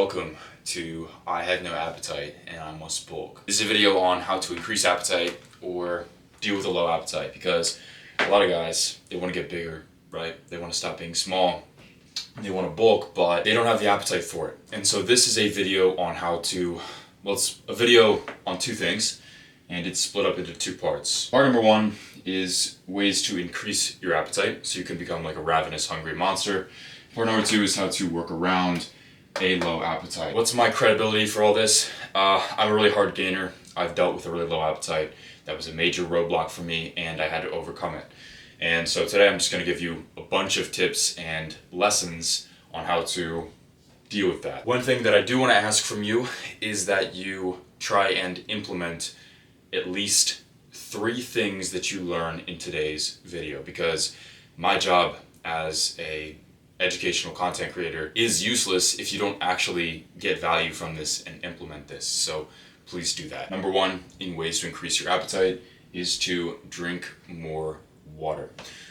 Welcome to I Have No Appetite and I Must Bulk. This is a video on how to increase appetite or deal with a low appetite, because a lot of guys, they want to get bigger, right? They want to stop being small. They want to bulk, but they don't have the appetite for it. And so this is a video on how to, well, it's a video on two things, and it's split up into two parts. Part number one is ways to increase your appetite so you can become like a ravenous, hungry monster. Part number two is how to work around a low appetite. What's my credibility for all this? I'm a really hard gainer. I've dealt with a really low appetite. That was a major roadblock for me, and I had to overcome it. And so today I'm just going to give you a bunch of tips and lessons on how to deal with that. One thing that I do want to ask from you is that you try and implement at least 3 things that you learn in today's video, because my job as a educational content creator is useless if you don't actually get value from this and implement this. So please do that. Number one, in ways to increase your appetite, is to drink more water.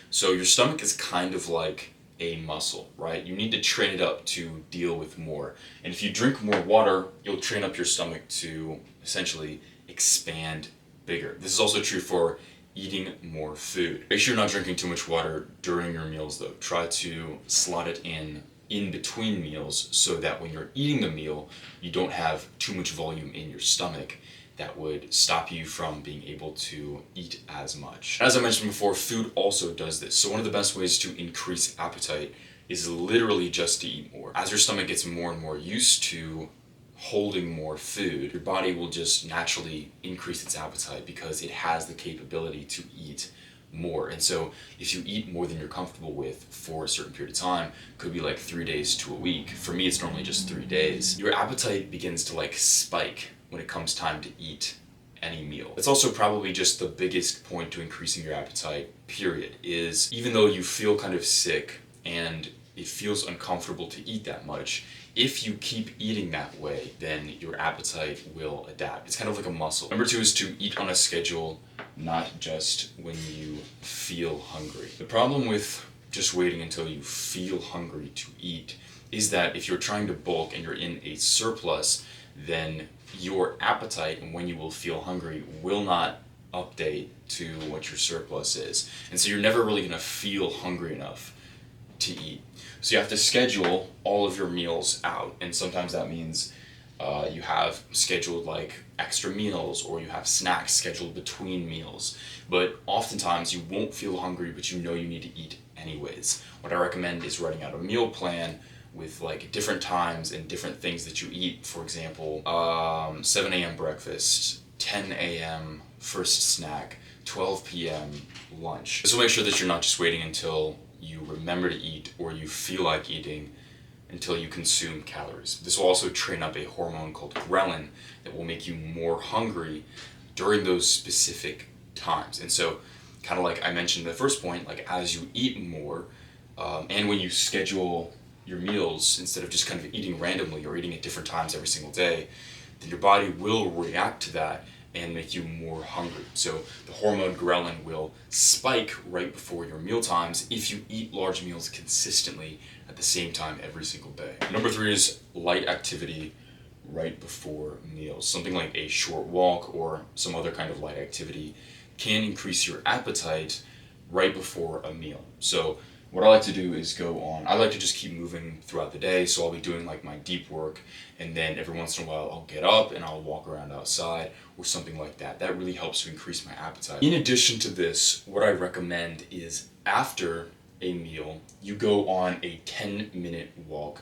So your stomach is kind of like a muscle, right? You need to train it up to deal with more. And if you drink more water, you'll train up your stomach to essentially expand bigger. This is also true for eating more food. Make sure you're not drinking too much water during your meals though. Try to slot it in between meals so that when you're eating the meal, you don't have too much volume in your stomach that would stop you from being able to eat as much. As I mentioned before, food also does this. So one of the best ways to increase appetite is literally just to eat more. As your stomach gets more and more used to holding more food, your body will just naturally increase its appetite because it has the capability to eat more. And so if you eat more than you're comfortable with for a certain period of time, could be like 3 days to a week. For me, it's normally just 3 days. Your appetite begins to like spike when it comes time to eat any meal. It's also probably just the biggest point to increasing your appetite, period, is even though you feel kind of sick and it feels uncomfortable to eat that much, if you keep eating that way, then your appetite will adapt. It's kind of like a muscle. Number 2 is to eat on a schedule, not just when you feel hungry. The problem with just waiting until you feel hungry to eat is that if you're trying to bulk and you're in a surplus, then your appetite and when you will feel hungry will not update to what your surplus is. And so you're never really gonna feel hungry enough to eat. So you have to schedule all of your meals out, and sometimes that means you have scheduled like extra meals, or you have snacks scheduled between meals. But oftentimes you won't feel hungry, but you know you need to eat anyways. What I recommend is writing out a meal plan with like different times and different things that you eat. For example, 7 a.m. breakfast, 10 a.m. first snack, 12 p.m. lunch. This will make sure that you're not just waiting until you remember to eat or you feel like eating until you consume calories. This will also train up a hormone called ghrelin that will make you more hungry during those specific times. And so, kind of like I mentioned in the first point, like as you eat more, and when you schedule your meals instead of just kind of eating randomly or eating at different times every single day, then your body will react to that and make you more hungry. So the hormone ghrelin will spike right before your meal times if you eat large meals consistently at the same time every single day. Number 3 is light activity right before meals. Something like a short walk or some other kind of light activity can increase your appetite right before a meal. So what I like to do is I like to just keep moving throughout the day, so I'll be doing like my deep work, and then every once in a while I'll get up and I'll walk around outside or something like that. That really helps to increase my appetite. In addition to this, what I recommend is after a meal, you go on a 10-minute walk,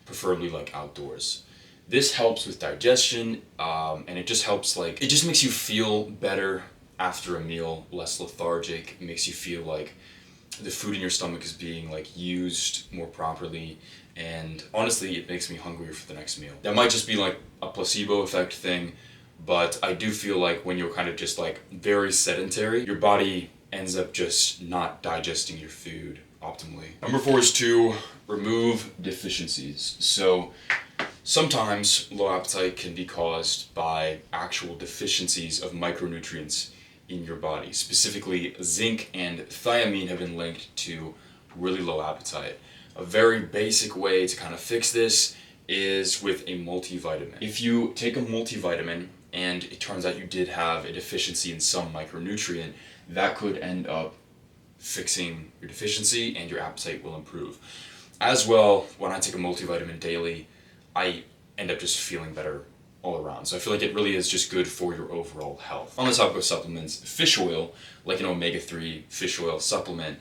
preferably like outdoors. This helps with digestion, and it just helps it just makes you feel better after a meal, less lethargic. It makes you feel like the food in your stomach is being like used more properly, and honestly it makes me hungrier for the next meal. That might just be like a placebo effect thing, but I do feel like when you're kind of just like very sedentary, your body ends up just not digesting your food optimally. Number 4 is to remove deficiencies. So sometimes low appetite can be caused by actual deficiencies of micronutrients in your body. Specifically, zinc and thiamine have been linked to really low appetite. A very basic way to kind of fix this is with a multivitamin. If you take a multivitamin and it turns out you did have a deficiency in some micronutrient, that could end up fixing your deficiency and your appetite will improve. As well, when I take a multivitamin daily, I end up just feeling better all around. So I feel like it really is just good for your overall health. On the topic of supplements, fish oil, like an omega-3 fish oil supplement,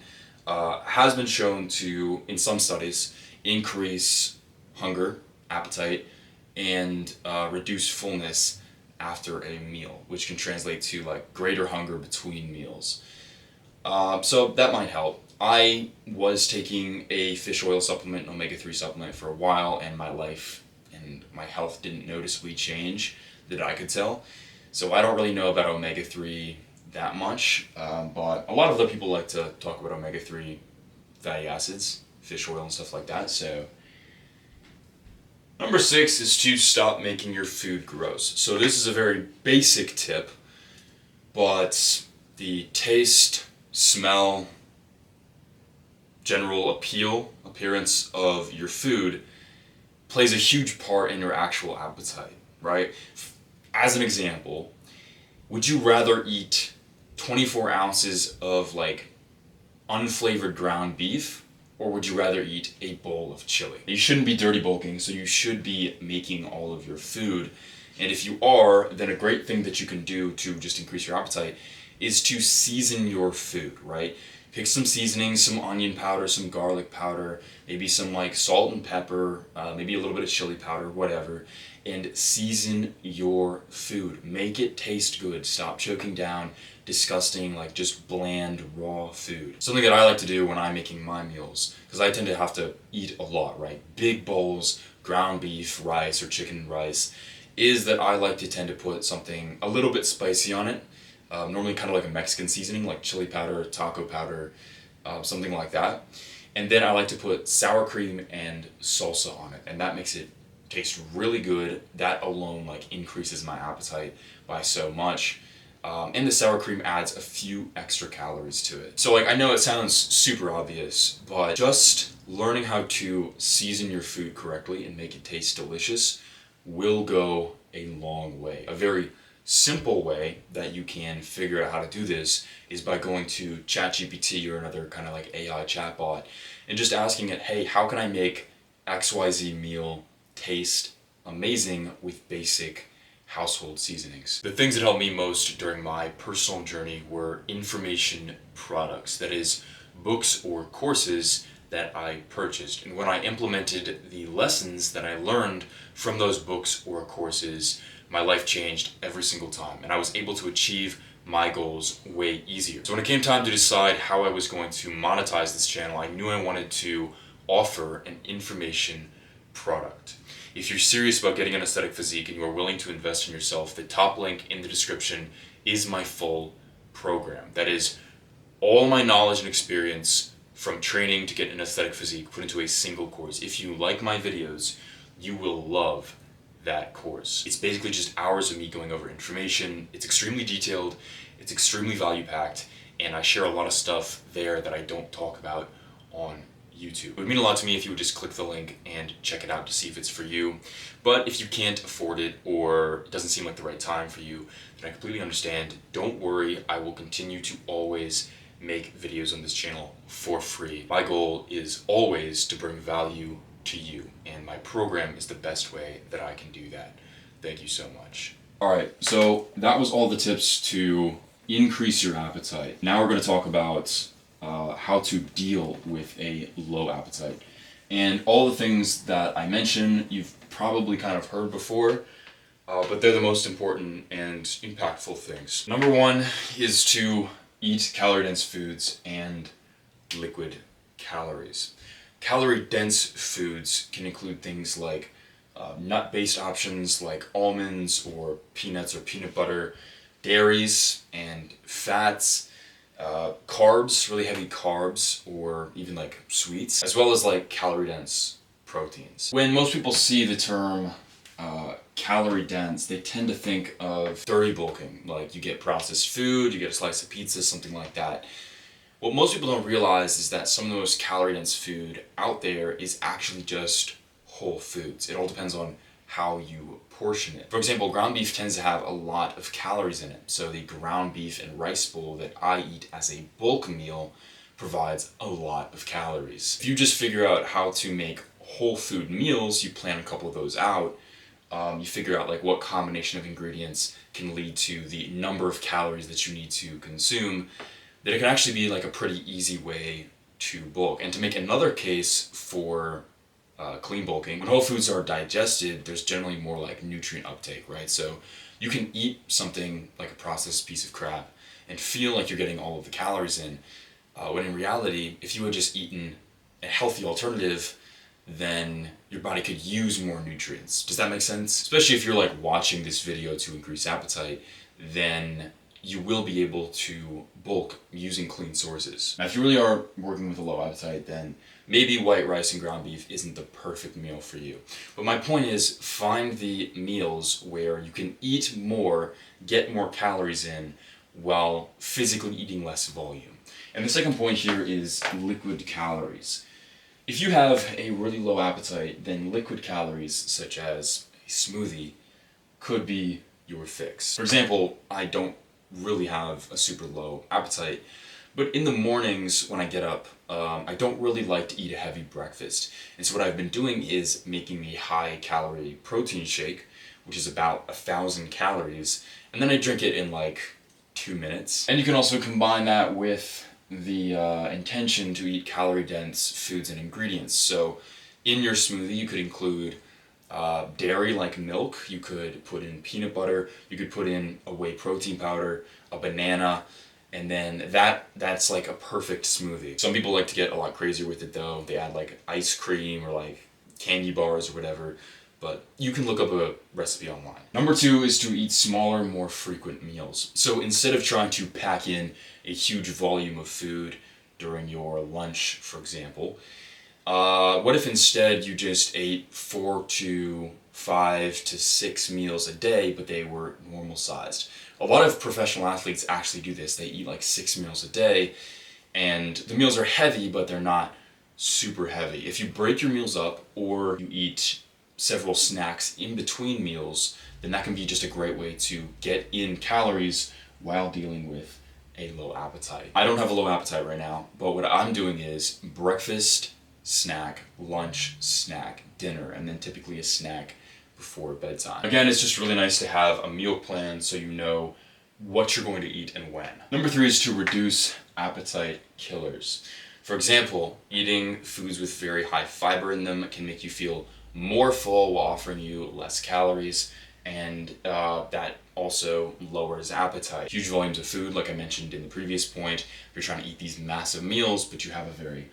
has been shown to, in some studies, increase hunger, appetite, and reduce fullness after a meal, which can translate to like greater hunger between meals. So that might help. I was taking a fish oil supplement, an omega-3 supplement for a while, and my life and my health didn't noticeably change that I could tell. So I don't really know about omega-3 that much, but a lot of other people like to talk about omega-3 fatty acids, fish oil and stuff like that. So number 6 is to stop making your food gross. So this is a very basic tip, but the taste, smell, general appearance of your food plays a huge part in your actual appetite, right? As an example, would you rather eat 24 ounces of like unflavored ground beef, or would you rather eat a bowl of chili? You shouldn't be dirty bulking, so you should be making all of your food. And if you are, then a great thing that you can do to just increase your appetite is to season your food, right? Pick some seasonings, some onion powder, some garlic powder, maybe some like salt and pepper, maybe a little bit of chili powder, whatever, and season your food. Make it taste good. Stop choking down disgusting, like just bland, raw food. Something that I like to do when I'm making my meals, because I tend to have to eat a lot, right? Big bowls, ground beef, rice, or chicken rice, is that I like to tend to put something a little bit spicy on it. Normally kind of like a Mexican seasoning, like chili powder, taco powder, something like that. And then I like to put sour cream and salsa on it, and that makes it taste really good. That alone like increases my appetite by so much. And the sour cream adds a few extra calories to it. So like, I know it sounds super obvious, but just learning how to season your food correctly and make it taste delicious will go a long way. A very simple way that you can figure out how to do this is by going to ChatGPT or another kind of like AI chatbot and just asking it, hey, how can I make XYZ meal taste amazing with basic household seasonings? The things that helped me most during my personal journey were information products, that is, books or courses that I purchased. And when I implemented the lessons that I learned from those books or courses, my life changed every single time, and I was able to achieve my goals way easier. So when it came time to decide how I was going to monetize this channel, I knew I wanted to offer an information product. If you're serious about getting an aesthetic physique and you are willing to invest in yourself, the top link in the description is my full program. That is all my knowledge and experience from training to get an aesthetic physique put into a single course. If you like my videos, you will love that course. It's basically just hours of me going over information. It's extremely detailed, it's extremely value-packed, and I share a lot of stuff there that I don't talk about on YouTube. It would mean a lot to me if you would just click the link and check it out to see if it's for you. But if you can't afford it or it doesn't seem like the right time for you, then I completely understand. Don't worry, I will continue to always make videos on this channel for free. My goal is always to bring value to you, and my program is the best way that I can do that. Thank you so much. Alright, so that was all the tips to increase your appetite. Now we're going to talk about how to deal with a low appetite. And all the things that I mentioned, you've probably kind of heard before, but they're the most important and impactful things. Number 1 is to eat calorie-dense foods and liquid calories. Calorie-dense foods can include things like nut-based options like almonds or peanuts or peanut butter, dairies and fats, carbs, really heavy carbs, or even like sweets, as well as like calorie-dense proteins. When most people see the term calorie-dense, they tend to think of dirty bulking, like you get processed food, you get a slice of pizza, something like that. What most people don't realize is that some of the most calorie-dense food out there is actually just whole foods. It all depends on how you portion it. For example, ground beef tends to have a lot of calories in it. So the ground beef and rice bowl that I eat as a bulk meal provides a lot of calories. If you just figure out how to make whole food meals, you plan a couple of those out, you figure out like what combination of ingredients can lead to the number of calories that you need to consume, that it can actually be like a pretty easy way to bulk. And to make another case for clean bulking, when whole foods are digested, there's generally more like nutrient uptake, right? So you can eat something like a processed piece of crap and feel like you're getting all of the calories in, when in reality, if you had just eaten a healthy alternative, then your body could use more nutrients. Does that make sense? Especially if you're like watching this video to increase appetite, then you will be able to bulk using clean sources. Now, if you really are working with a low appetite, then maybe white rice and ground beef isn't the perfect meal for you. But my point is, find the meals where you can eat more, get more calories in, while physically eating less volume. And the second point here is liquid calories. If you have a really low appetite, then liquid calories, such as a smoothie, could be your fix. For example, I don't really have a super low appetite, but in the mornings when I get up, I don't really like to eat a heavy breakfast. And so what I've been doing is making a high calorie protein shake, which is about 1,000 calories, and then I drink it in like 2 minutes. And you can also combine that with the intention to eat calorie-dense foods and ingredients. So in your smoothie, you could include dairy like milk, you could put in peanut butter, you could put in a whey protein powder, a banana, and then that's like a perfect smoothie. Some people like to get a lot crazier with it though. They add like ice cream or like candy bars or whatever, but you can look up a recipe online. Number 2 is to eat smaller, more frequent meals. So instead of trying to pack in a huge volume of food during your lunch, for example, what if instead you just ate 4 to 5 to 6 meals a day, but they were normal sized? A lot of professional athletes actually do this. They eat like 6 meals a day, and the meals are heavy, but they're not super heavy. If you break your meals up or you eat several snacks in between meals, then that can be just a great way to get in calories while dealing with a low appetite. I don't have a low appetite right now, but what I'm doing is breakfast, snack, lunch, snack, dinner, and then typically a snack before bedtime. Again, it's just really nice to have a meal plan so you know what you're going to eat and when. Number 3 is to reduce appetite killers. For example, eating foods with very high fiber in them can make you feel more full while offering you less calories, and that also lowers appetite. Huge volumes of food, like I mentioned in the previous point, if you're trying to eat these massive meals but you have a very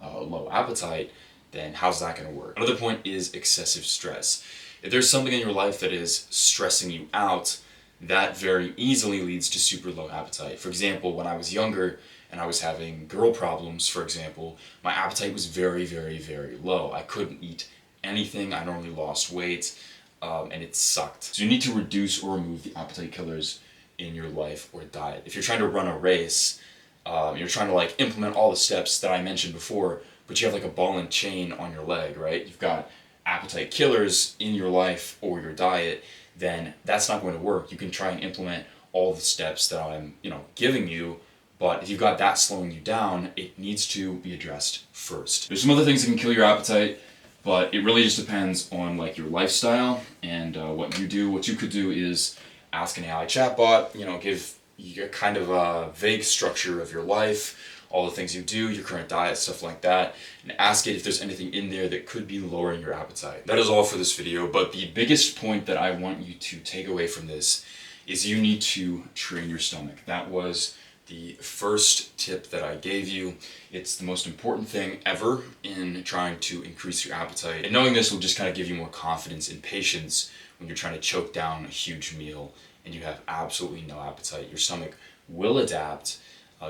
low appetite, then how's that going to work? Another point is excessive stress. If there's something in your life that is stressing you out, that very easily leads to super low appetite. For example, when I was younger and I was having girl problems, for example, my appetite was very, very, very low. I couldn't eat anything. I normally lost weight, and it sucked. So you need to reduce or remove the appetite killers in your life or diet. If you're trying to run a race, you're trying to like implement all the steps that I mentioned before, but you have like a ball and chain on your leg, right? You've got appetite killers in your life or your diet, then that's not going to work. You can try and implement all the steps that I'm, giving you, but if you've got that slowing you down, it needs to be addressed first. There's some other things that can kill your appetite, but it really just depends on like your lifestyle and what you do. What you could do is ask an AI chatbot, give you a kind of a vague structure of your life, all the things you do, your current diet, stuff like that, and ask it if there's anything in there that could be lowering your appetite. That is all for this video, but the biggest point that I want you to take away from this is you need to train your stomach. That was the first tip that I gave you. It's the most important thing ever in trying to increase your appetite. And knowing this will just kind of give you more confidence and patience when you're trying to choke down a huge meal and you have absolutely no appetite. Your stomach will adapt.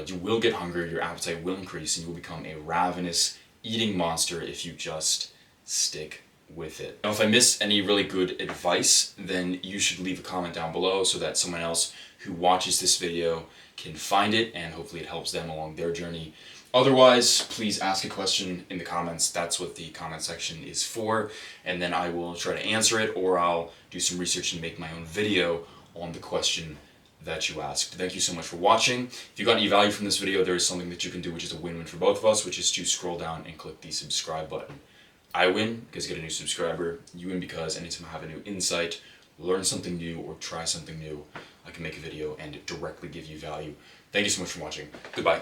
You will get hungry, your appetite will increase, and you will become a ravenous eating monster if you just stick with it. Now, if I missed any really good advice, then you should leave a comment down below so that someone else who watches this video can find it, and hopefully it helps them along their journey Otherwise, please ask a question in the comments. That's what the comment section is for. And then I will try to answer it, or I'll do some research and make my own video on the question that you asked. Thank you so much for watching. If you got any value from this video, there is something that you can do which is a win-win for both of us, which is to scroll down and click the subscribe button. I win because I get a new subscriber. You win because anytime I have a new insight, learn something new, or try something new, I can make a video and directly give you value. Thank you so much for watching. Goodbye.